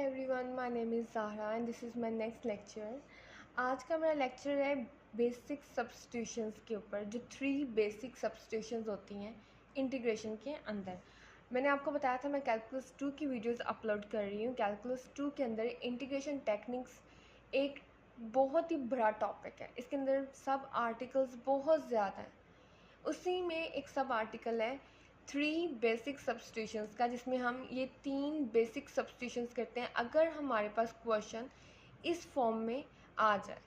everyone, my name is Zahra and this is my next lecture. आज का मेरा lecture है बेसिक सब्स्टिट्यूशंस के ऊपर, जो 3 बेसिक सब्स्टिट्यूशंस होती हैं इंटीग्रेशन के अंदर। मैंने आपको बताया था मैं कैलकुलस 2 की वीडियोस अपलोड कर रही हूँ। कैलकुलस 2 के अंदर इंटीग्रेशन टेक्निक्स एक बहुत ही बड़ा टॉपिक है। इसके अंदर सब आर्टिकल्स बहुत ज़्यादा हैं। उसी में एक सब आर्टिकल है 3 बेसिक सब्स्टिट्यूशंस का, जिसमें हम ये 3 बेसिक सब्स्टिट्यूशंस करते हैं अगर हमारे पास क्वेश्चन इस फॉर्म में आ जाए।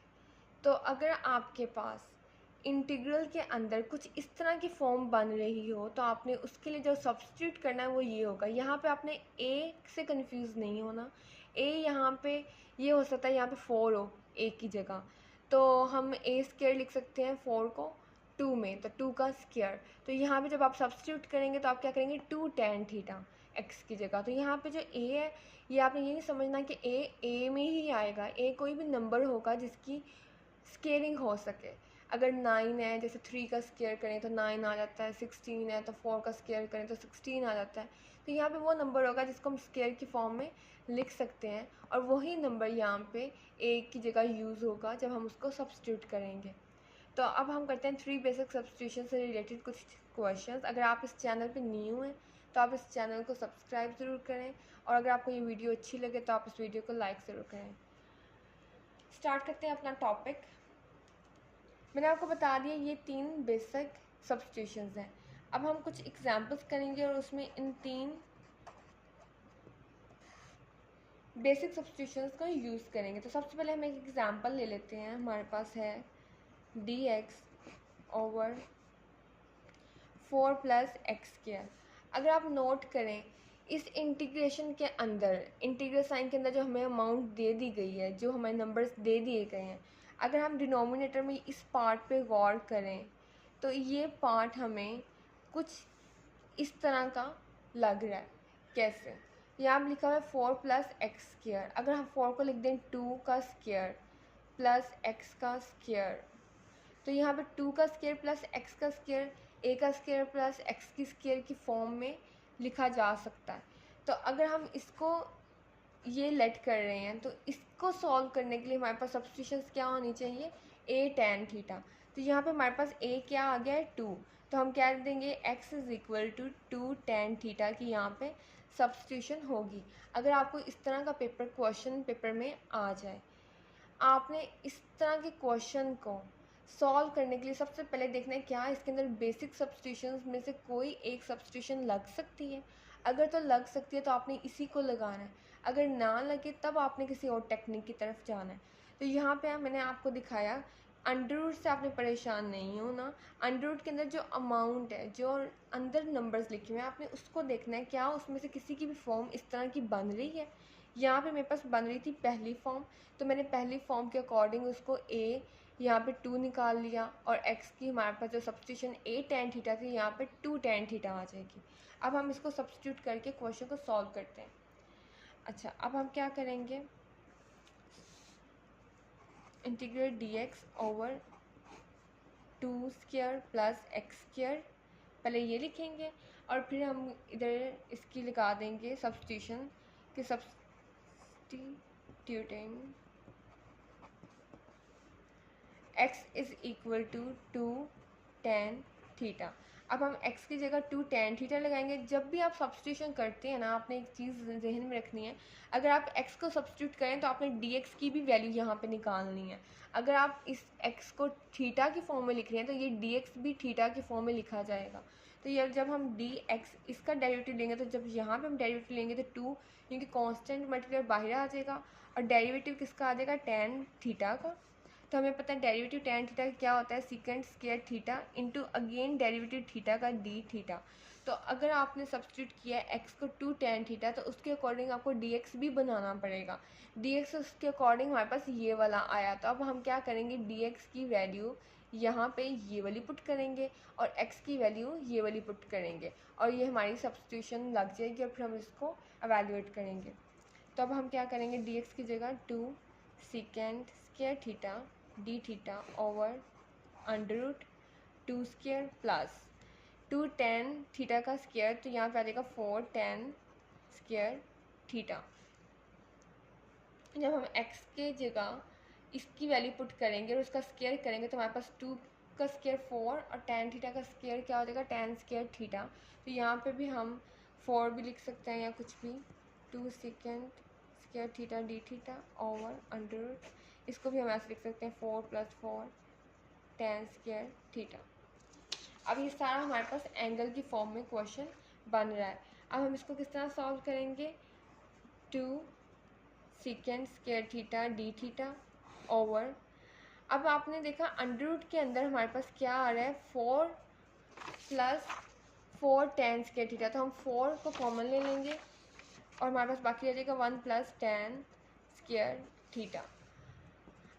तो अगर आपके पास इंटीग्रल के अंदर कुछ इस तरह की फॉर्म बन रही हो तो आपने उसके लिए जो सब्स्टिट्यूट करना है वो ये होगा। यहाँ पे आपने ए से कंफ्यूज नहीं होना। ए यहाँ पे ये हो सकता है यहाँ पे 4 हो ए की जगह, तो हम ए स्क्वायर लिख सकते हैं 4 को 2 में, तो 2 का स्क्वायर। तो यहाँ पे जब आप सब्स्टिट्यूट करेंगे तो आप क्या करेंगे 2 tan थीटा एक्स की जगह। तो यहाँ पे जो ए है ये आपने ये नहीं समझना कि ए में ही आएगा। ए कोई भी नंबर होगा जिसकी स्केलिंग हो सके। अगर 9 है, जैसे 3 का स्क्वायर करें तो 9 आ जाता है, 16 है तो 4 का स्क्वायर करें तो 16 आ जाता है। तो यहाँ पे वो नंबर होगा जिसको हम स्क्वायर की फॉर्म में लिख सकते हैं, और वही नंबर यहाँ पे ए की जगह यूज़ होगा जब हम उसको सब्स्टिट्यूट करेंगे। तो अब हम करते हैं 3 बेसिक सब्स्टिट्यूशन से रिलेटेड कुछ क्वेश्चंस। अगर आप इस चैनल पे न्यू हैं तो आप इस चैनल को सब्सक्राइब ज़रूर करें, और अगर आपको ये वीडियो अच्छी लगे तो आप इस वीडियो को लाइक ज़रूर करें। स्टार्ट करते हैं अपना टॉपिक। मैंने आपको बता दिया ये 3 बेसिक सब्स्टिट्यूशंस हैं। अब हम कुछ एग्जांपल्स करेंगे और उसमें इन 3 बेसिक सब्स्टिट्यूशंस को यूज़ करेंगे। तो सबसे पहले हम एक एग्जांपल ले लेते हैं। हमारे पास है dx over 4 plus x square. अगर आप नोट करें इस इंटीग्रेशन के अंदर, इंटीग्रल साइन के अंदर जो हमें अमाउंट दे दी गई है, जो हमें नंबर्स दे दिए गए हैं, अगर हम डिनोमिनेटर में इस पार्ट पे गौर करें तो ये पार्ट हमें कुछ इस तरह का लग रहा है। कैसे? यहाँ पर लिखा हुआ है 4 प्लस एक्स स्क्वायर। अगर हम 4 को लिख दें 2 का स्क्वायर प्लस एक्स का स्क्वायर, तो यहाँ पे 2 का स्क्वायर प्लस एक्स का स्क्वायर ए का स्क्वायर प्लस एक्स की स्क्वायर की फॉर्म में लिखा जा सकता है। तो अगर हम इसको ये लेट कर रहे हैं तो इसको सॉल्व करने के लिए हमारे पास सब्स्टिट्यूशंस क्या होनी चाहिए, ए tan थीटा। तो यहाँ पे हमारे पास ए क्या आ गया है 2, तो हम क्या देंगे x is equal to 2 tan theta की यहाँ पे सब्स्टिट्यूशन होगी। अगर आपको इस तरह का क्वेश्चन पेपर में आ जाए, आपने इस तरह के क्वेश्चन को सॉल्व करने के लिए सबसे पहले देखना है क्या इसके अंदर बेसिक सब्स्टिट्यूशंस में से कोई एक सब्स्टिट्यूशन लग सकती है। अगर तो लग सकती है तो आपने इसी को लगाना है, अगर ना लगे तब आपने किसी और टेक्निक की तरफ जाना है। तो यहाँ पे मैंने आपको दिखाया अंडर रूट से आपने परेशान नहीं होना। अंडर रूट के अंदर जो अमाउंट है, जो अंदर नंबर्स लिखे हुए हैं, आपने उसको देखना है क्या उसमें से किसी की भी फॉर्म इस तरह की बन रही है। यहाँ पे मेरे पास बन रही थी पहली फॉर्म, तो मैंने पहली फॉर्म के अकॉर्डिंग उसको ए यहाँ पे 2 निकाल लिया, और x की हमारे पास जो सब्स्टिट्यूशन a tan थीटा थी यहाँ पे 2 tan थीटा आ जाएगी। अब हम इसको सब्स्टिट्यूट करके क्वेश्चन को सॉल्व करते हैं। अच्छा, अब हम क्या करेंगे, integrate dx over 2 square plus x square, पहले ये लिखेंगे और फिर हम इधर इसकी लगा देंगे सब्स्टिट्यूशन कि substituting x is equal to 2 tan theta. अब हम x की जगह 2 tan थीटा लगाएंगे। जब भी आप सब्स्टिट्यूशन करते हैं ना, आपने एक चीज़ जहन में रखनी है, अगर आप x को सब्स्टिट्यूट करें तो आपने dx की भी वैल्यू यहाँ पे निकालनी है। अगर आप इस x को थीटा की फॉर्म में लिख रहे हैं तो ये dx भी थीटा की फॉर्म में लिखा जाएगा। तो ये जब हम dx इसका डेरिवेटिव लेंगे, तो जब यहाँ पे हम डेरिवेटिव लेंगे तो 2, क्योंकि कांस्टेंट मल्टीप्लाई बाहर आ जाएगा, और डेरिवेटिव किसका आ जाएगा tan थीटा का। तो हमें पता है डेरिवेटिव tan थीटा क्या होता है, secant square theta into again derivative theta का d थीटा। तो अगर आपने सब्स्टिट्यूट किया है x को 2 tan थीटा, तो उसके अकॉर्डिंग आपको dx भी बनाना पड़ेगा। dx उसके अकॉर्डिंग हमारे पास ये वाला आया, तो अब हम क्या करेंगे, dx की वैल्यू यहाँ पे ये वाली पुट करेंगे और x की वैल्यू ये वाली पुट करेंगे, और ये हमारी सब्स्टिट्यूशन लग जाएगी, और फिर हम इसको एवेल्यूएट करेंगे। तो अब हम क्या करेंगे, dx की जगह 2 secant square theta D theta over under root 2 square plus 2 tan theta का स्क्वायर, तो यहाँ पे आ जाएगा 4 tan स्क्वायर थीटा। जब हम x के जगह इसकी वैल्यू पुट करेंगे और उसका स्क्वायर करेंगे तो हमारे पास 2 का स्क्वायर 4 और tan थीटा का स्क्वायर क्या हो जाएगा, tan स्क्वायर थीटा। तो यहाँ पे भी हम 4 भी लिख सकते हैं या कुछ भी, 2 second square theta D theta over under root, इसको भी हम ऐसे लिख सकते हैं 4 + 4 tan स्क्वायर थीटा। अब ये सारा हमारे पास एंगल की फॉर्म में क्वेश्चन बन रहा है। अब हम इसको किस तरह सॉल्व करेंगे, 2 second square theta D theta over, अब आपने देखा अंडर रूट के अंदर हमारे पास क्या आ रहा है, 4 + 4 tan स्क्वायर थीटा, तो हम 4 को कॉमन ले लेंगे और हमारे पास बाकी रह जाएगा 1 + tan स्क्वायर थीटा।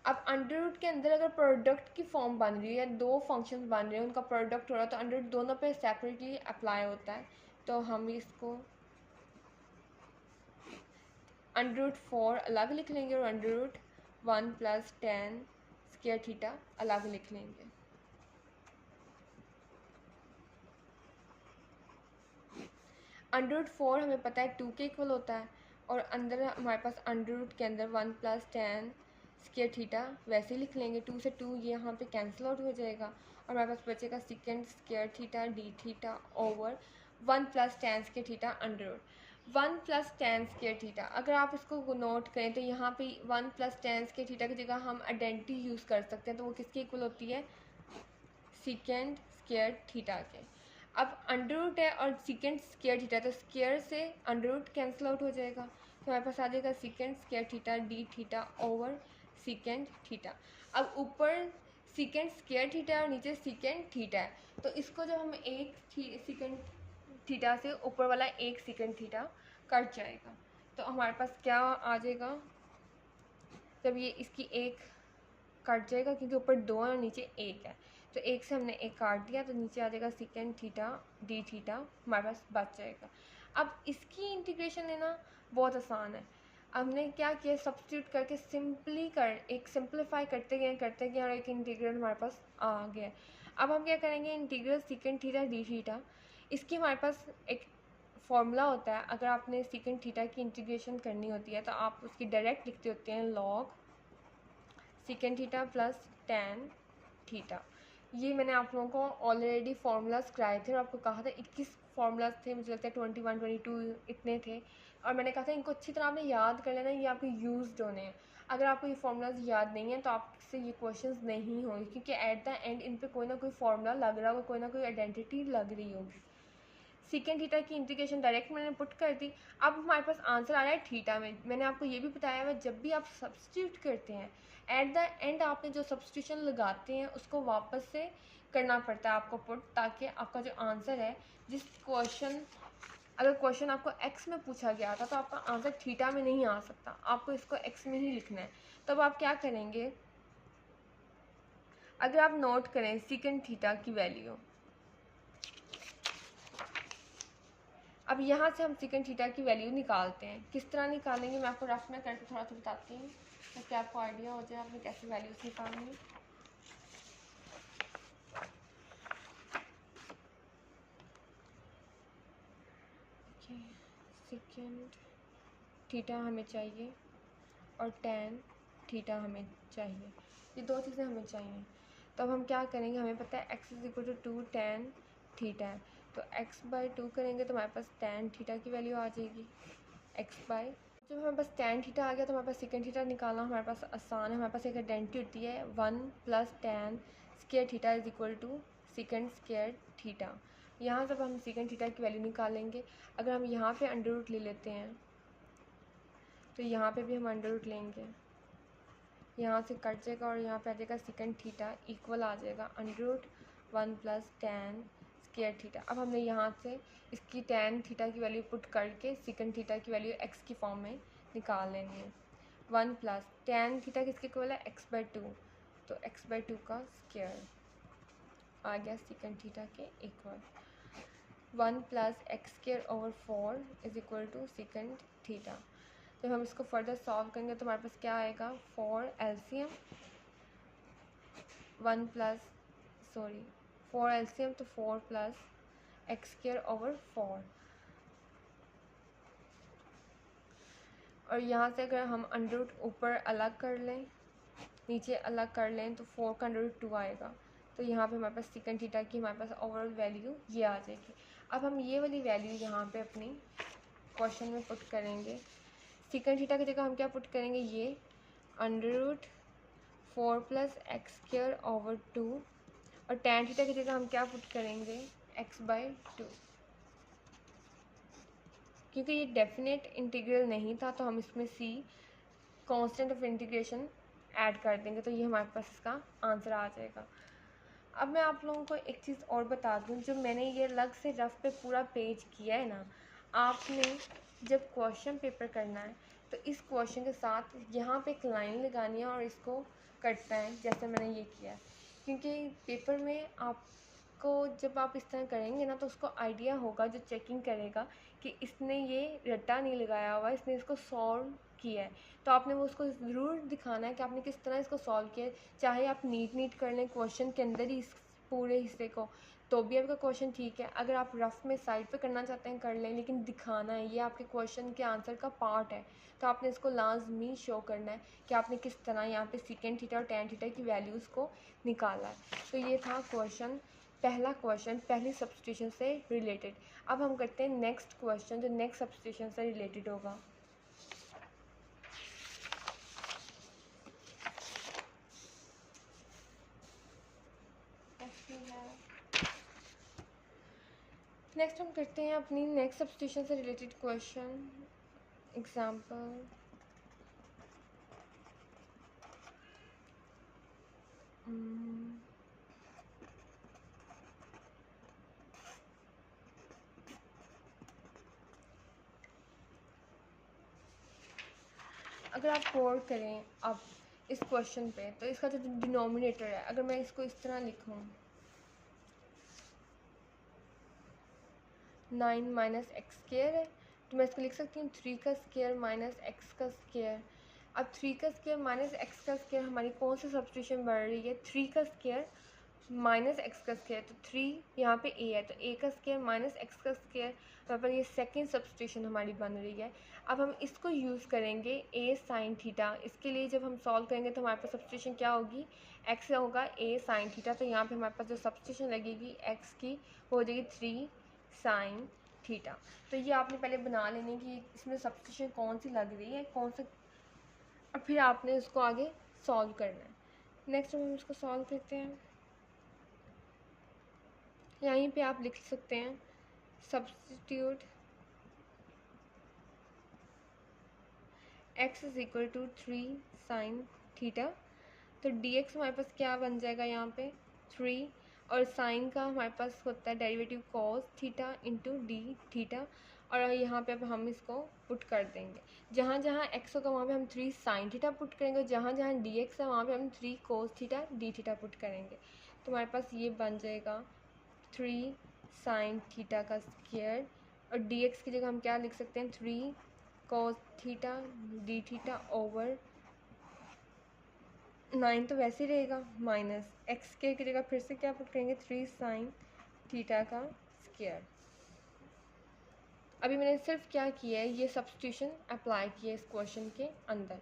अब अंडर रूट के अंदर अगर प्रोडक्ट की फॉर्म बन रही है, दो फंक्शंस बन रहे हैं, उनका प्रोडक्ट हो रहा है, तो अंडर रूट दोनों पे सेपरेटली अप्लाई होता है। तो हम इसको अंडर रूट 4 अलग लिख लेंगे और under root 1 + tan square theta अलग लिख लेंगे। अंडर रूट 4 हमें पता है 2 के इक्वल होता है, और अंदर हमारे पास अंडर रूट के अंदर 1 + tan स्क्वायर थीटा वैसे ही लिख लेंगे, 2 से 2 ये यहाँ पे कैंसिल आउट हो जाएगा और हमारे पास बचेगा second square theta D theta over 1 + tan square theta under root 1 + tan square theta. अगर आप इसको नोट करें तो यहाँ पे 1 + tan स्क्वायर थीटा की जगह हम आइडेंटिटी यूज़ कर सकते हैं, तो वो किसके इक्वल होती है, सेकेंड स्क्वायर थीटा के। अब अंडर रूट है और सेकेंड स्क्वायर थीटा, तो स्क्वायर से अंडर रूट कैंसिल आउट हो जाएगा, तो हमारे पास आ जाएगा second square theta D theta over second theta. अब ऊपर सेकेंड स्क्वायर थीटा और नीचे सेकेंड थीटा है, तो इसको जब हम एक सेकेंड थीटा से ऊपर वाला एक सेकेंड थीटा कट जाएगा, तो हमारे पास क्या आ जाएगा, जब ये इसकी एक कट जाएगा क्योंकि ऊपर 2 है और नीचे 1 है, तो एक से हमने एक काट दिया तो नीचे आ जाएगा सेकेंड थीटा डी थीटा हमारे पास बच जाएगा। अब इसकी इंटीग्रेशन लेना बहुत आसान है। हमने क्या किया, सब्स्टिट्यूट करके सिंपली एक सिंप्लीफाई करते गए और एक इंटीग्रल हमारे पास आ गया। अब हम क्या करेंगे, integral second theta D theta, इसकी हमारे पास एक फॉर्मूला होता है। अगर आपने सेकेंड थीटा की इंटीग्रेशन करनी होती है तो आप उसकी डायरेक्ट लिखते होते हैं log second theta plus tan theta. ये मैंने आप लोगों को ऑलरेडी फार्मूलाज कराए थे और आपको कहा था 21 फार्मूलाज थे, मुझे लगता है 21 22 इतने थे, और मैंने कहा था इनको अच्छी तरह आपने याद कर लेना, ये आपके यूज्ड होने हैं। अगर आपको ये फार्मूलाज याद नहीं है तो आपसे ये क्वेश्चंस नहीं होंगे, क्योंकि एट द एंड इन पे कोई ना कोई फार्मूला लग रहा होगा, कोई ना कोई आइडेंटिटी लग रही होगी। सेकेंड थीटा की इंटीग्रेशन डायरेक्ट मैंने पुट कर दी। अब हमारे पास आंसर आ रहा है थीटा में। मैंने आपको ये भी बताया हुआ, जब भी आप सब्स्टिट्यूट करते हैं एट द एंड आपने जो सब्स्टिट्यूशन लगाते हैं उसको वापस से करना पड़ता है आपको पुट, ताकि आपका जो आंसर है, जिस क्वेश्चन अगर क्वेश्चन आपको एक्स में पूछा गया था तो आपका आंसर थीटा में नहीं आ सकता, आपको इसको एक्स में ही लिखना है। तब आप क्या करेंगे, अगर आप नोट करें सेकेंड थीटा की वैल्यू, अब यहाँ से हम सेकेंड थीटा की वैल्यू निकालते हैं। किस तरह निकालेंगे मैं आपको रफ में करके थोड़ा सा बताती हूँ, ताकि आपको आइडिया हो जाए आपने कैसे वैल्यूज निकालनी है। सेकेंड थीटा हमें चाहिए और tan थीटा हमें चाहिए, ये दो चीज़ें हमें चाहिए। तो अब हम क्या करेंगे, हमें पता है x = 2 tan थीटा है, तो x/2 करेंगे तो हमारे पास tan थीटा की वैल्यू आ जाएगी x/, जब हमारे पास tan थीटा आ गया तो हमारे पास सेकेंड थीटा निकालना हमारे पास आसान है। हमारे पास एक आइडेंटिटी होती है 1 + tan square theta = second square theta. यहाँ से हम सेकेंड थीटा की वैल्यू निकालेंगे। अगर हम यहाँ पे अंडर रूट ले लेते हैं तो यहाँ पे भी हम अंडर रूट लेंगे, यहाँ से कट जाएगा और यहाँ पे आ जाएगा सेकेंड थीटा इक्वल आ जाएगा under root 1 + tan square theta. अब हमने यहाँ से इसकी tan थीटा की वैल्यू पुट करके सेकेंड थीटा की वैल्यू x की फॉर्म में निकाल लेनी है। 1 + tan थीटा किसके इक्वल है, x/2, तो x/2 का स्क्वायर आ गया सेकेंड थीटा के इक्वल। 1 + x²/4 = second theta. जब हम इसको फर्दर सॉल्व करेंगे तो हमारे पास क्या आएगा, 4 LCM 4 LCM तो 4 + x² / 4। और यहाँ से अगर हम अंडर रूट ऊपर अलग कर लें, नीचे अलग कर लें, तो 4 का अंडर रूट 2 आएगा। तो यहाँ पे हमारे पास सेकंड थीटा की हमारे पास ओवरऑल वैल्यू ये आ जाएगी। अब हम ये वाली वैल्यू यहाँ पे अपनी क्वेश्चन में पुट करेंगे। सेकंड थीटा की जगह हम क्या पुट करेंगे, ये under root 4 plus x square over 2, और tan थीटा की जगह हम क्या पुट करेंगे, x/2। क्योंकि ये डेफिनेट इंटीग्रल नहीं था तो हम इसमें c constant of integration add कर देंगे, तो ये हमारे पास इसका आंसर आ जाएगा। अब मैं आप लोगों को एक चीज़ और बता दूं, जो मैंने ये अलग से रफ पे पूरा पेज किया है ना, आपने जब क्वेश्चन पेपर करना है तो इस क्वेश्चन के साथ यहाँ पे एक लाइन लगानी है और इसको कटना है, जैसे मैंने ये किया। क्योंकि पेपर में आपको जब आप इस तरह करेंगे ना तो उसको आइडिया होगा, जो चेकिंग करेगा, कि इसने ये रट्टा नहीं लगाया हुआ, इसने इसको सॉल्व किया है। तो आपने वो उसको ज़रूर दिखाना है कि आपने किस तरह इसको सॉल्व किया है। चाहे आप नीट कर लें क्वेश्चन के अंदर ही इस पूरे हिस्से को, तो भी आपका क्वेश्चन ठीक है। अगर आप रफ में साइड पे करना चाहते हैं कर लें, लेकिन दिखाना है, ये आपके क्वेश्चन के आंसर का पार्ट है। तो आपने इसको लाजमी शो करना है कि आपने किस तरह यहाँ पे सेकंड थीटा और tan थीटा की वैल्यूज़ को निकाला है। तो ये था क्वेश्चन, पहला क्वेश्चन पहली सब्स्टिट्यूशन से रिलेटेड। अब हम करते हैं नेक्स्ट क्वेश्चन, जो नेक्स्ट सब्स्टिट्यूशन से रिलेटेड होगा। नेक्स्ट हम करते हैं अपनी नेक्स्ट सब्स्टिट्यूशन से रिलेटेड क्वेश्चन। एग्जाम्पल, अगर आप गौर करें अब इस क्वेश्चन पे, तो इसका जो डिनोमिनेटर है, अगर मैं इसको इस तरह लिखूं, 9 माइनस एक्स स्क्वायर है, तो मैं इसको लिख सकती हूँ 3 का स्क्वायर माइनस एक्स का स्क्वायर। अब 3 का स्क्वायर माइनस एक्स का स्क्वायर हमारी कौन सी सब्स्टिट्यूशन बढ़ रही है, 3 का स्क्वायर माइनस एक्स का स्क्वायर। तो 3 यहाँ पे a है, तो a का स्क्वायर माइनस एक्स का स्क्वायर, यहाँ पर ये सेकेंड सब्स्टिट्यूशन हमारी बन रही है। अब हम इसको यूज़ करेंगे a साइन थीटा। इसके लिए जब हम सॉल्व करेंगे तो हमारे पास सब्स्टिट्यूशन क्या होगी, x होगा a साइन थीटा। तो यहाँ पे हमारे पास जो सब्स्टिट्यूशन लगेगी x की, वो हो जाएगी 3 साइन थीटा। तो ये आपने पहले बना लेनी कि इसमें सब्स्टिट्यूशन कौन सी लग रही है, कौन सा, और फिर आपने उसको आगे सॉल्व करना है। नेक्स्ट हम इसको सॉल्व करते हैं। यहीं पे आप लिख सकते हैं substitute x is equal to 3 sine theta. तो dx हमारे पास क्या बन जाएगा यहाँ पे 3, और साइन का हमारे पास होता है derivative cos theta into D theta, और यहाँ पे अब हम इसको पुट कर देंगे। जहाँ जहाँ x होगा वहाँ पे हम 3 साइन थीटा पुट करेंगे, जहाँ जहाँ dx है वहाँ पे हम 3 cos theta D theta put करेंगे। तो हमारे पास ये बन जाएगा 3 साइन थीटा का स्क्वायर, और dx की जगह हम क्या लिख सकते हैं 3 cos theta D theta over 9 तो वैसे ही रहेगा, माइनस एक्स के की जगह फिर से क्या पुट करेंगे 3 साइन थीटा का स्क्वायर। अभी मैंने सिर्फ क्या किया है, ये सब्स्टिट्यूशन अप्लाई किया है इस क्वेश्चन के अंदर।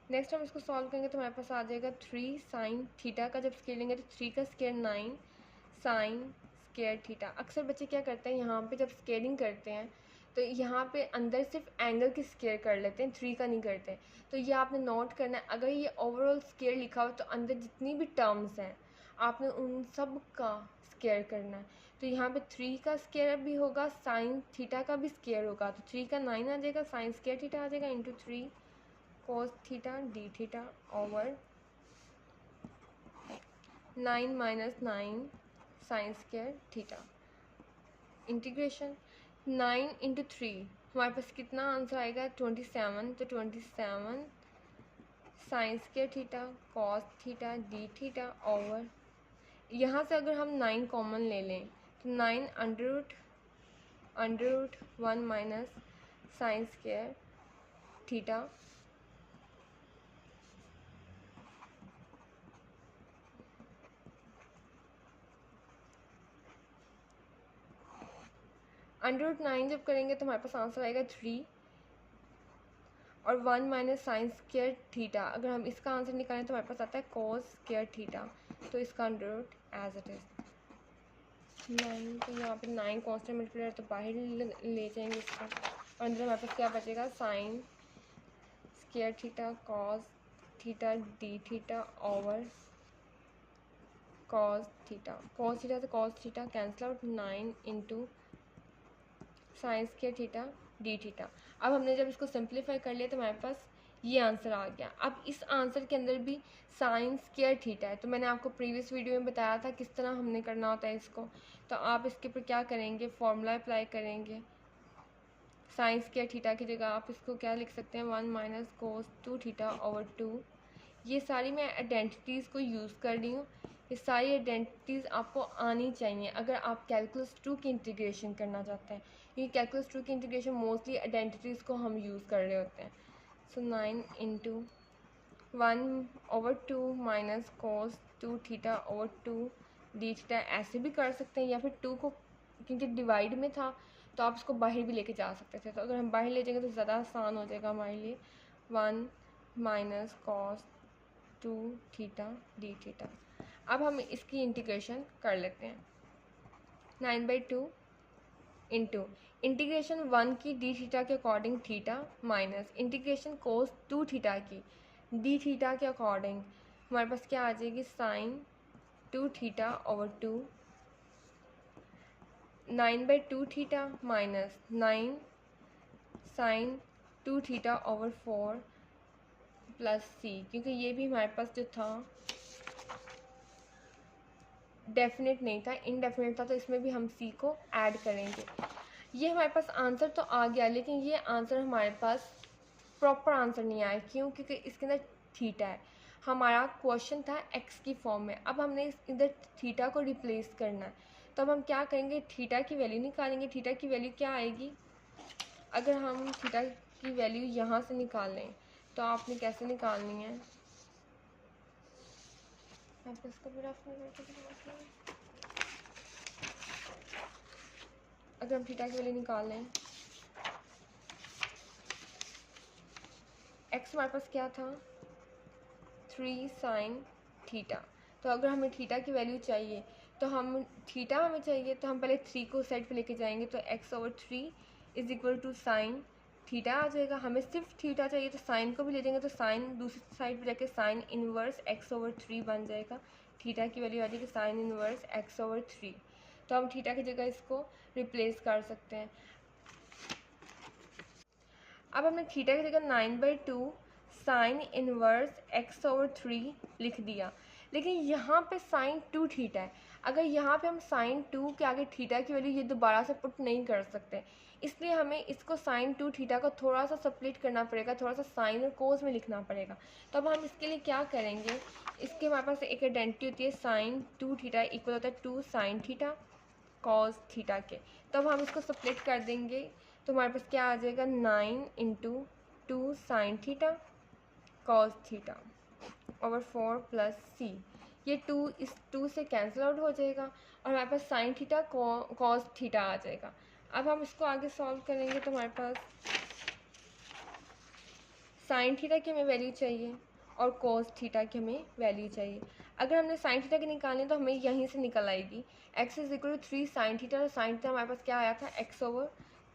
नेक्स्ट हम इसको सॉल्व करेंगे तो हमारे पास आ जाएगा 3 साइन थीटा का, जब स्क्वायर लेंगे तो 3 का स्क्वायर 9 साइन स्क्वायर थीटा। अक्सर बच्चे क्या करते हैं, यहाँ पे जब स्केलिंग करते हैं तो यहाँ पे अंदर सिर्फ एंगल की स्क्वायर कर लेते हैं, 3 का नहीं करते। तो ये आपने नोट करना है, अगर ये ओवरऑल स्क्वायर लिखा हो तो अंदर जितनी भी टर्म्स हैं आपने उन सब का स्क्वायर करना है। तो यहाँ पे 3 का स्क्वायर भी होगा, साइन थीटा का भी स्क्वायर होगा, तो 3 का 9 आ जाएगा, साइन स्क्वायर थीटा आ जाएगा into 3 cos theta D theta over 9 minus 9 sign square theta. Integration 9 into 3 हमारे पास कितना आंसर आएगा 27। तो 27 sign square theta cos theta D theta over, यहाँ से अगर हम 9 कॉमन ले लें तो 9 under root 1 minus sine square theta under root 9 जब करेंगे तो हमारे पास आंसर आएगा 3, और 1 माइनस साइन स्क्वायर थीटा, अगर हम इसका आंसर निकालें तो हमारे पास आता है कॉस स्क्वायर थीटा, तो इसका under root as it is 9, तो यहाँ पे 9 कॉन्स्टेंट मल्टीप्लायर तो बाहर ले जाएंगे इसको, और अंदर हमारे पास क्या बचेगा, sine square theta cos theta D theta over cos theta से cos theta cancel out, 9 into sine square theta D theta. अब हमने जब इसको सिंप्लीफाई कर लिया तो हमारे पास ये आंसर आ गया। अब इस आंसर के अंदर भी साइन स्क्वायर थीटा है, तो मैंने आपको प्रीवियस वीडियो में बताया था किस तरह हमने करना होता है इसको। तो आप इसके ऊपर क्या करेंगे, फॉर्मूला अप्लाई करेंगे। साइन स्क्वायर थीटा की जगह आप इसको क्या लिख सकते हैं, 1 माइनस कोस 2 थीटा ओवर 2। ये सारी मैं आइडेंटिटीज़ को यूज़ कर रही हूँ, ये सारी आइडेंटिटीज़ आपको आनी चाहिए अगर आप कैलकुलस 2 की इंटीग्रेशन करना चाहते हैं, क्योंकि कैलकुलस 2 की इंटीग्रेशन मोस्टली आइडेंटिटीज़ को हम यूज़ कर रहे होते हैं। सो 9 into 1 over 2 minus cos 2 theta over 2 D theta, ऐसे भी कर सकते हैं, या फिर 2 को क्योंकि डिवाइड में था तो आप इसको बाहर भी लेके जा सकते थे, तो अगर हम बाहर ले जाएंगे तो ज़्यादा आसान हो जाएगा हमारे लिए। 1 minus cos 2 theta D theta. अब हम इसकी इंटीग्रेशन कर लेते हैं। 9/2 इंटू इंटीग्रेशन 1 की डी थीटा के according theta minus integration cos 2 theta की डी थीटा के अकॉर्डिंग हमारे पास क्या आ जाएगी, sine 2 theta over 2। 9/2 theta minus 9 sine 2 theta over 4 plus C, क्योंकि ये भी हमारे पास जो था डेफिनेट नहीं था, इनडेफिनेट था, तो इसमें भी हम सी को ऐड करेंगे। ये हमारे पास आंसर तो आ गया, लेकिन ये आंसर हमारे पास प्रॉपर आंसर नहीं आया, क्यों, क्योंकि इसके अंदर थीटा है। हमारा क्वेश्चन था एक्स की फॉर्म में, अब हमने इधर थीटा को रिप्लेस करना है, तो अब हम क्या करेंगे, थीटा की वैल्यू निकालेंगे। थीटा की वैल्यू क्या आएगी, अगर हम थीटा की वैल्यू यहाँ से निकालें तो आपने कैसे निकालनी है, आप इसको भी रफ अगर हम थीटा की वैल्यू निकाल लें, एक्स हमारे पास क्या था, 3 साइन थीटा, तो अगर हमें थीटा की वैल्यू चाहिए तो हम थीटा हमें चाहिए तो हम पहले 3 को साइड पे लेके जाएंगे, तो X over 3 is equal to sine theta आ जाएगा। हमें सिर्फ थीटा चाहिए तो साइन को भी ले जाएंगे, तो साइन दूसरी साइड पे जाके साइन इनवर्स एक्स ओवर 3 बन जाएगा। थीटा की वैल्यू आ जाएगी साइन इनवर्स एक्स ओवर 3, तो हम थीटा की जगह इसको रिप्लेस कर सकते हैं। अब हमने थीटा की जगह 9/2 साइन इनवर्स एक्स ओवर 3 लिख दिया, लेकिन यहाँ पे साइन 2 थीटा है। अगर यहाँ पे हम साइन 2 के आगे थीटा की वैल्यू ये दोबारा से पुट नहीं कर सकते, इसलिए हमें इसको साइन 2 थीटा को थोड़ा सा स्प्लिट करना पड़ेगा, थोड़ा सा साइन और कोस में लिखना पड़ेगा। तो अब हम इसके लिए क्या करेंगे, इसके हमारे पास एक आइडेंटिटी होती है, साइन 2 थीटा इक्वल होता है 2 साइन थीटा कॉस थीटा के। तब हम इसको स्प्लिट कर देंगे, तो हमारे पास क्या आ जाएगा, 9 into 2 sine theta cos theta over 4 plus C. ये 2 इस 2 से कैंसिल आउट हो जाएगा और हमारे पास साइन थीटा कॉस थीटा आ जाएगा। अब हम इसको आगे सॉल्व करेंगे तो हमारे पास साइन थीटा की हमें वैल्यू चाहिए और कॉस थीटा की हमें वैल्यू चाहिए। अगर हमने साइन थीटा की निकालनी तो हमें यहीं से निकल आएगी, x is equal to 3 sine theta, तो साइन थीटा हमारे पास क्या आया था, एक्स ओवर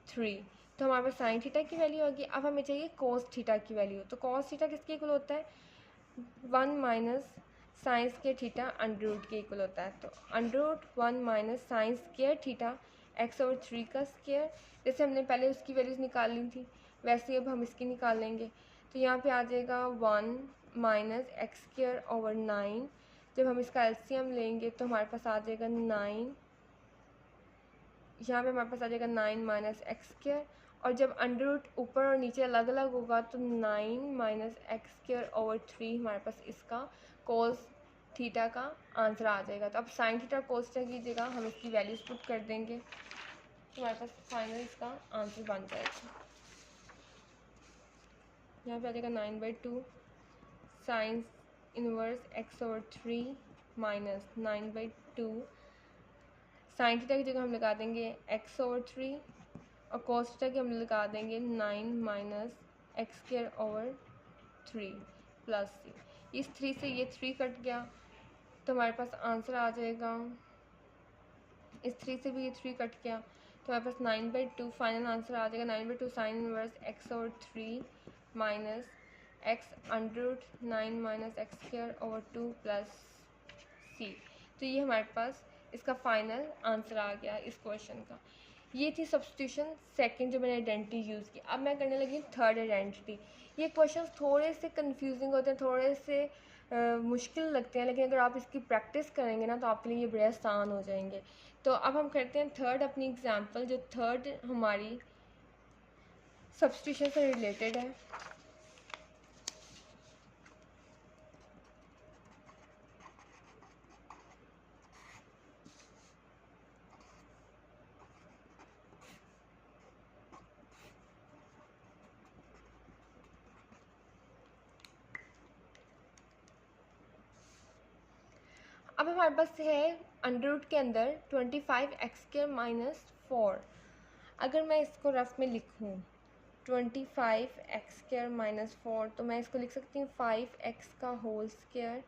3, तो हमारे पास साइन थीटा की वैल्यू होगी। अब हमें चाहिए कॉस थीटा की वैल्यू, तो कॉस थीटा किसके इक्वल होता है, 1 minus sine square theta under root के इक्वल होता है, तो under root 1 minus sine square theta x over 3 का स्क्वायर, जैसे हमने पहले उसकी वैल्यूज़ निकाल ली थी वैसे ही अब हम इसकी निकाल लेंगे। तो यहाँ पे आ जाएगा 1 माइनस एक्स स्क्वायर ओवर 9, जब हम इसका एलसीएम लेंगे तो हमारे पास आ जाएगा 9, यहाँ पे हमारे पास आ जाएगा 9 माइनस एक्स स्क्वायर, और जब अंडर रूट ऊपर और नीचे अलग अलग होगा तो 9 माइनस एक्स स्क्वायर ओवर 3 हमारे पास इसका कोस थीटा का आंसर आ जाएगा। तो अब साइन थीटा कोस थीटा की जगह हम इसकी वैल्यूज पुट कर देंगे, तो हमारे पास फाइनल इसका आंसर बन जाएगा। यहाँ पे आ जाएगा 9/2 sine inverse X over 3 minus 9/2 sign theta की जगह हम लगा देंगे एक्स ओवर 3 और कॉस थीटा की हम लगा देंगे 9 minus X square over 3 plus C. इस 3 से ये 3 कट गया तो हमारे पास आंसर आ जाएगा, इस 3 से भी ये 3 कट गया तो हमारे पास 9/2 फाइनल आंसर आ जाएगा। 9/2 sine inverse X over 3 minus X under root 9 minus X square over 2 plus C. तो ये हमारे पास इसका फाइनल आंसर आ गया इस क्वेश्चन का। ये थी सब्स्टिट्यूशन सेकंड जो मैंने आइडेंटिटी यूज़ की। अब मैं करने लगी थर्ड आइडेंटिटी। ये क्वेश्चन थोड़े से कंफ्यूजिंग होते हैं, थोड़े से मुश्किल लगते हैं, लेकिन अगर आप इसकी प्रैक्टिस करेंगे ना तो आपके लिए ये बड़े आसान हो जाएंगे। तो अब हम करते हैं थर्ड अपनी एग्जांपल, जो थर्ड हमारी सब्स्टिट्यूशन से रिलेटेड है। अब हमारे पास है अंडर रूट के अंदर 25x² माइनस 4। अगर मैं इसको रफ में लिखूँ 25x² माइनस 4 तो मैं इसको लिख सकती हूँ 5x का होल स्क्वायर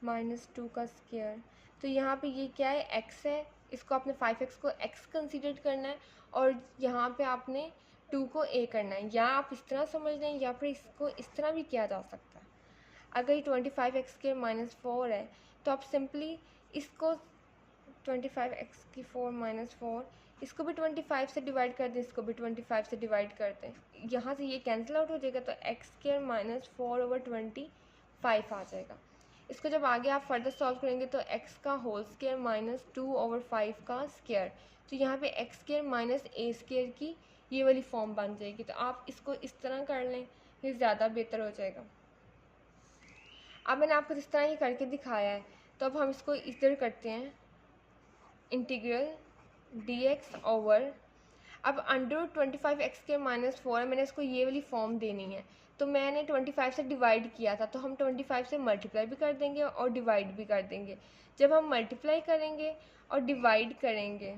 माइनस 2 का स्क्वायर। तो यहाँ पे ये क्या है, x है, इसको आपने 5x को x कंसीडर करना है और यहाँ पे आपने 2 को a करना है। या आप इस तरह समझ लें या फिर इसको इस तरह भी किया जा सकता है। अगर ये 25x² माइनस 4 है तो आप सिंपली इसको 25x की 4 माइनस 4 इसको भी 25 से डिवाइड कर दें, इसको भी 25 से डिवाइड कर दें। यहाँ से ये कैंसिल आउट हो जाएगा तो x² माइनस 4 ओवर 25 आ जाएगा। इसको जब आगे आप फर्दर सॉल्व करेंगे तो x का होल स्क्वायर माइनस 2 ओवर 5 का स्क्वायर। तो यहाँ पे x² माइनस a² की ये वाली फॉर्म बन जाएगी। तो आप इसको इस तरह कर लें, ये ज़्यादा बेहतर हो जाएगा। अब मैंने आपको इस तरह ही करके दिखाया है, तो अब हम इसको इधर करते हैं इंटीग्रल dx ओवर, अब अंडर 25x² माइनस 4 है, मैंने इसको ये वाली फॉर्म देनी है तो मैंने 25 से डिवाइड किया था तो हम 25 से मल्टीप्लाई भी कर देंगे और डिवाइड भी कर देंगे। जब हम मल्टीप्लाई करेंगे और डिवाइड करेंगे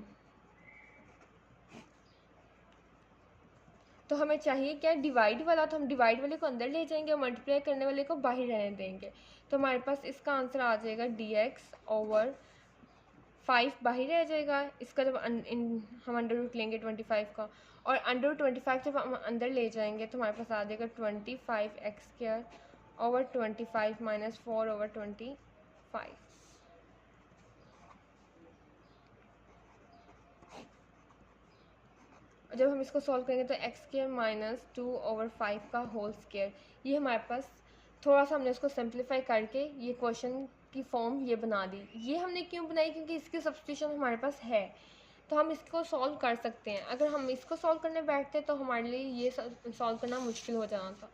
तो हमें चाहिए क्या, डिवाइड वाला, तो हम डिवाइड वाले को अंदर ले जाएंगे और मल्टीप्लाई करने वाले को बाहर रहने देंगे। तो हमारे पास इसका आंसर आ जाएगा dx ओवर 5 बाहर रह जाएगा। इसका जब हम अंडर रूट लेंगे 25 का और अंडर रूट 25 जब हम अंदर ले जाएंगे तो हमारे पास आ जाएगा 25x² ओवर 25 माइनस 4 ओवर 25। जब हम इसको सॉल्व करेंगे तो x² माइनस 2 ओवर 5 का होल स्क्वायर। ये हमारे पास थोड़ा सा हमने इसको सिंप्लीफाई करके ये क्वेश्चन की फॉर्म ये बना दी। ये हमने क्यों बनाई, क्योंकि इसकी सब्स्टिट्यूशन हमारे पास है तो हम इसको सॉल्व कर सकते हैं। अगर हम इसको सॉल्व करने बैठते तो हमारे लिए ये सॉल्व करना मुश्किल हो जाना था।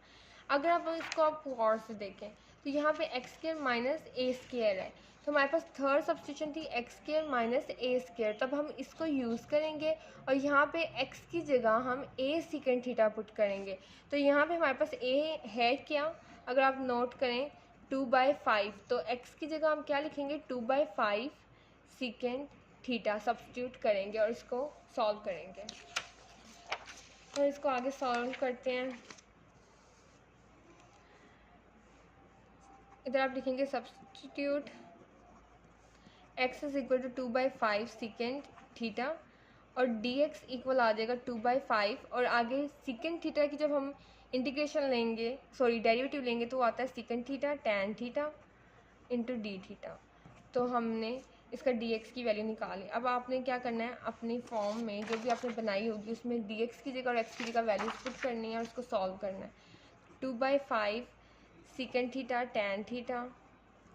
अगर आप इसको आप गौर से देखें तो यहाँ पे x² माइनस a² है तो हमारे पास थर्ड सब्स्टिट्यूशन थी x² माइनस a²। तब हम इसको यूज़ करेंगे और यहाँ पे x की जगह हम a सेकेंड थीटा पुट करेंगे। तो यहाँ पे हमारे पास a है क्या, अगर आप नोट करें 2/5 तो x की जगह हम क्या लिखेंगे 2/5 सेकेंड थीटा सब्स्टिट्यूट करेंगे और इसको सॉल्व करेंगे। तो इसको आगे सॉल्व करते हैं। इधर आप लिखेंगे substitute x is equal to 2/5 second theta और dx इक्वल आ जाएगा 2/5 और आगे सेकेंड थीटा की जब हम इंटीग्रेशन लेंगे, सॉरी डेरिवेटिव लेंगे तो आता है second theta tan theta into D theta. तो हमने इसका dx की वैल्यू निकाली। अब आपने क्या करना है, अपनी फॉर्म में जो भी आपने बनाई होगी उसमें dx की जगह और x की जगह वैल्यूज पुट करनी है और उसको सॉल्व करना है। 2/5 second theta tan theta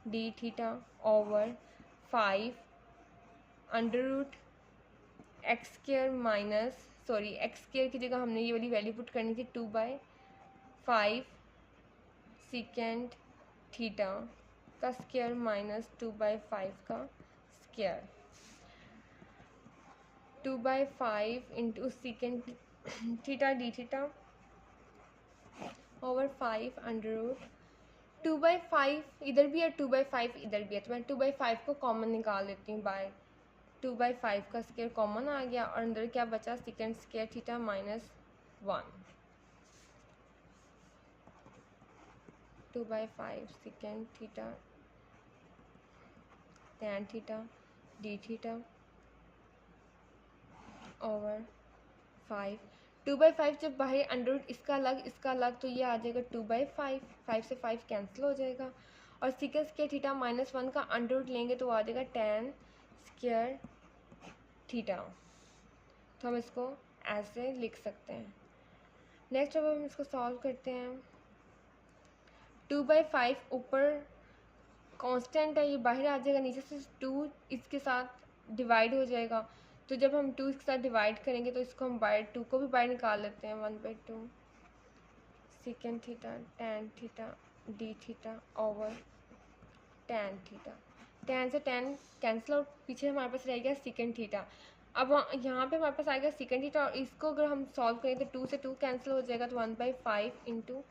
D theta over 5 under root x² minus x² की जगह हमने ये वाली वैल्यू पुट करनी थी 2/5 सेकेंड थीटा का स्क्वायर माइनस 2/5 का square. 2/5 into second theta D theta over 5 under root 2/5 इधर भी है 2/5 इधर भी है तो मैं 2/5 को कॉमन निकाल लेती हूँ। बाय 2/5 का स्क्वायर कॉमन आ गया और अंदर क्या बचा second square theta minus 1। 2/5 secant theta tan theta d theta over 5। 2/5 जब बाहर अंडर इसका अलग तो ये आ जाएगा 2/5, 5 से 5 कैंसिल हो जाएगा। और सीकेंड स्क्वायर थीटा -1 का अंडर लेंगे तो आ जाएगा tan स्क्वायर थीटा। तो हम इसको ऐसे लिख सकते हैं। नेक्स्ट अब हम इसको सॉल्व करते हैं। 2/5 ऊपर कांस्टेंट है, ये बाहर आ जाएगा, नीचे से 2 इसके साथ डिवाइड हो जाएगा। तो जब हम 2 इसके साथ डिवाइड करेंगे तो इसको हम बाय 2 को भी बाहर निकाल लेते हैं। 1/2 सीकेंड theta tan theta d theta over tan theta. tan से tan कैंसिल और पीछे हमारे पास रह गया सीकेंड थीटा। अब यहाँ पे हमारे पास आएगा सीकेंड थीटा और इसको अगर हम सॉल्व करें तो 2 से 2 कैंसिल हो जाएगा, तो 1/5 into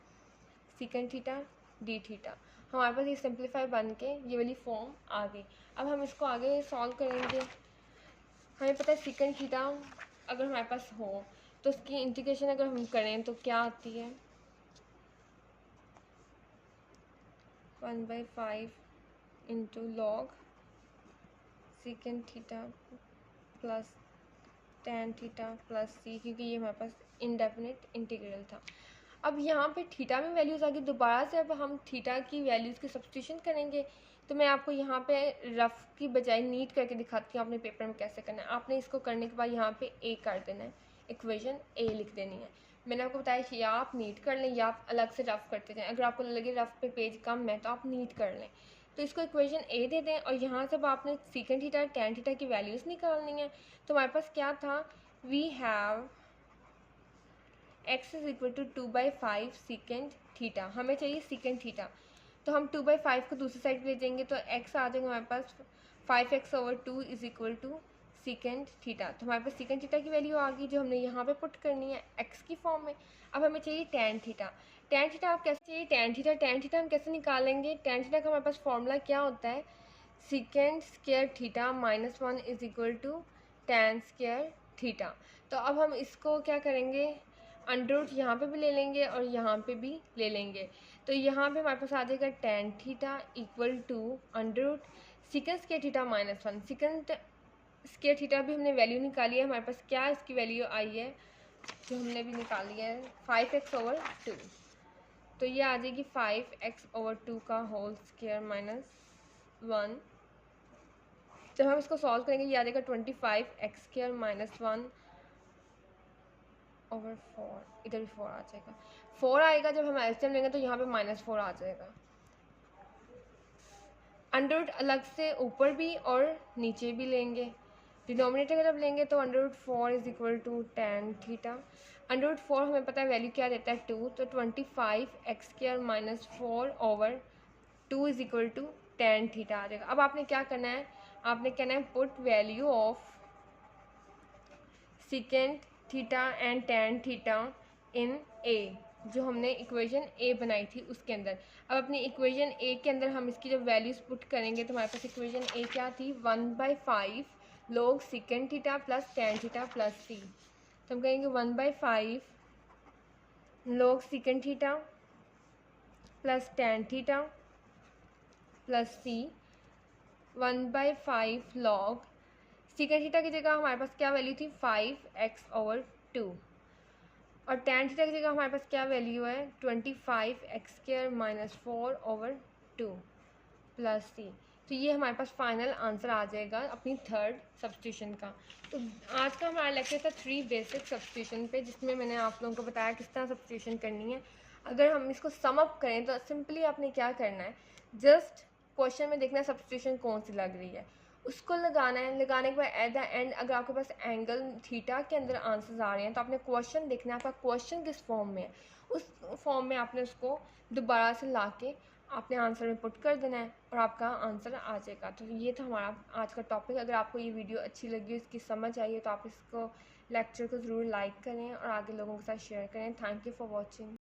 secant theta D theta. हमारे पास ये सिंप्लीफाई बन के ये वाली फॉर्म आ गई। अब हम इसको आगे सॉल्व करेंगे। हमें पता है सीकेंड थीटा अगर हमारे पास हो तो उसकी इंटीग्रेशन अगर हम करें तो क्या आती है, 1/5 into log secant theta plus tan theta plus C, क्योंकि ये हमारे पास इंडेफिनिट इंटीग्रल था। अब यहाँ पे थीटा में वैल्यूज़ आ गई, दोबारा से अब हम थीटा की वैल्यूज़ की सब्स्टिट्यूशन करेंगे। तो मैं आपको यहाँ पे रफ़ की बजाय नीट करके दिखाती हूँ आपने पेपर में कैसे करना है। आपने इसको करने के बाद यहाँ पे ए कर देना है, इक्वेशन ए लिख देनी है। मैंने आपको बताया कि या आप नीट कर लें या आप अलग से रफ़ करते जाएँ। अगर आपको लगे रफ़ पे पेज कम है तो आप नीट कर लें। तो इसको इक्वेशन ए दे दें और यहाँ से आपने सीकेंड थीटा tan थीटा की वैल्यूज़ निकालनी है। तो हमारे पास क्या था, we have x is equal to 2/5 second theta. हमें चाहिए सीकेंड थीटा, तो हम 2/5 को दूसरी साइड पे ले जाएंगे तो x आ जाएगा हमारे पास 5x/2 is equal to second theta. तो हमारे पास सीकेंड थीटा की वैल्यू आ गई जो हमने यहाँ पे पुट करनी है x की फॉर्म में। अब हमें चाहिए tan थीटा। tan थीटा आप कैसे चाहिए, tan थीटा हम कैसे निकालेंगे। tan थीटा का हमारे पास फॉर्मूला क्या होता है, second square theta -1 is equal to tan square theta. तो अब हम इसको क्या करेंगे, अंडर रूट यहाँ पे भी ले लेंगे और यहाँ पे भी ले लेंगे। तो यहाँ पे हमारे पास आ जाएगा tan theta equal to under root second square theta -1। Second square theta भी हमने वैल्यू निकाली है, हमारे पास क्या इसकी वैल्यू आई है जो हमने भी निकाली है 5x/2। तो ये आ जाएगी 5x/2 का होल स्क्वायर -1। जब हम इसको सॉल्व करेंगे ये आ जाएगा 25x² -1 ओवर 4। इधर भी 4 आ जाएगा, 4 आएगा। जब हम एलसीएम लेंगे तो यहाँ पे -4 आ जाएगा। अंडर रूट अलग से ऊपर भी और नीचे भी लेंगे। डिनोमिनेटर जब लेंगे तो under root 4 is equal to tan theta. Under root 4 हमें पता है वैल्यू क्या देता है 2, तो 25x² -4 over 2 is equal to tan theta आ जाएगा। अब आपने क्या करना है, आपने कहना है put value of secant theta and tan theta in A, जो हमने इक्वेशन ए बनाई थी उसके अंदर। अब अपनी इक्वेशन ए के अंदर हम इसकी जब वैल्यूज पुट करेंगे तो हमारे पास इक्वेशन ए क्या थी, 1/5 log secant theta plus tan theta plus C. तो हम कहेंगे 1/5 log secant theta plus tan theta plus C 1/5 log secant theta की जगह हमारे पास क्या वैल्यू थी 5x/2 और tan थीटा की जगह हमारे पास क्या वैल्यू है 25x² -4 ओवर 2 प्लस सी। तो ये हमारे पास फाइनल आंसर आ जाएगा अपनी थर्ड सब्स्टिट्यूशन का। तो आज का हमारा लेक्चर था 3 बेसिक सब्स्टिट्यूशन पे, जिसमें मैंने आप लोगों को बताया किस तरह सब्स्टिट्यूशन करनी है। अगर हम इसको सम अप करें तो सिंपली आपने क्या करना है, जस्ट क्वेश्चन में देखना है सब्स्टिट्यूशन कौन सी लग रही है, उसको लगाना है। लगाने के बाद एट द एंड अगर आपके पास एंगल थीटा के अंदर आंसर्स आ रहे हैं तो आपने क्वेश्चन देखना है आपका क्वेश्चन किस फॉर्म में है, उस फॉर्म में आपने उसको दोबारा से ला के आपने आंसर में पुट कर देना है और आपका आंसर आ जाएगा। तो ये था हमारा आज का टॉपिक। अगर आपको ये वीडियो अच्छी लगी, इसकी समझ आई है तो आप इसको लेक्चर को ज़रूर लाइक करें और आगे लोगों के साथ शेयर करें। Thank you for watching.